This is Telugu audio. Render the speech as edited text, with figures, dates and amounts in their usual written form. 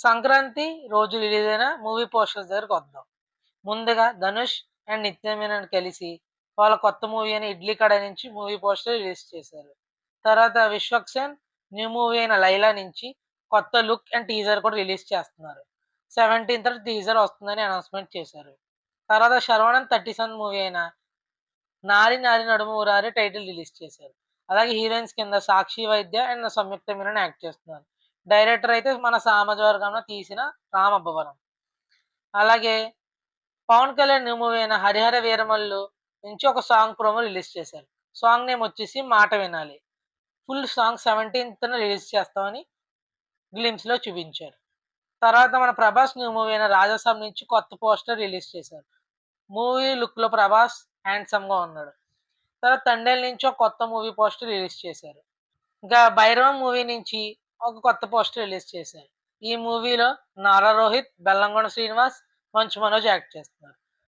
సంక్రాంతి రోజు రిలీజ్ అయిన మూవీ పోస్టర్స్ దగ్గరకొద్దాం. ముందుగా ధనుష్ అండ్ నిత్య మీనన్ కలిసి వాళ్ళ కొత్త మూవీ అయిన 'ఇడ్లీ కడ' నుంచి మూవీ పోస్టర్ రిలీజ్ చేశారు. తర్వాత విశ్వక్ సేన్ న్యూ మూవీ అయిన 'లైలా' నుంచి కొత్త లుక్ అండ్ టీజర్ కూడా రిలీజ్ చేస్తున్నారు. 17థ్ టీజర్ వస్తుందని అనౌన్స్‌మెంట్ చేశారు. తర్వాత శర్వానంద్ 37 మూవీ అయిన 'నారి నారి నడుమ ఊరారి' టైటిల్ రిలీజ్ చేశారు. అలాగే హీరోయిన్స్ కింద సాక్షి వైద్య అండ్ సంయుక్త మీనన్ యాక్ట్ చేస్తున్నారు. డైరెక్టర్ అయితే మన సామాజిక వర్గంలో తీసిన రామ్ అబ్బవరం. అలాగే పవన్ కళ్యాణ్ న్యూ మూవీ అయిన 'హరిహర వీరమల్లు' నుంచి ఒక సాంగ్ ప్రోమో రిలీజ్ చేశారు. సాంగ్ నేమ్ వచ్చేసి 'మాట వినాలి'. ఫుల్ సాంగ్ 17థ్ రిలీజ్ చేస్తామని గ్లిమ్స్‌లో చూపించారు. తర్వాత మన ప్రభాస్ న్యూ మూవీ అయిన 'రాజాసాబ్' నుంచి కొత్త పోస్టర్ రిలీజ్ చేశారు. మూవీ లుక్‌లో ప్రభాస్ హ్యాండ్సమ్‌గా ఉన్నాడు. తర్వాత 'తండేల్' నుంచి ఒక కొత్త మూవీ పోస్టర్ రిలీజ్ చేశారు. ఇంకా 'భైరవం' మూవీ నుంచి ఒక కొత్త పోస్టర్ రిలీజ్ చేశారు. ఈ మూవీలో నారా రోహిత్, బెల్లంకొండ శ్రీనివాస్, మంచు మనోజ్ యాక్ట్ చేస్తున్నారు.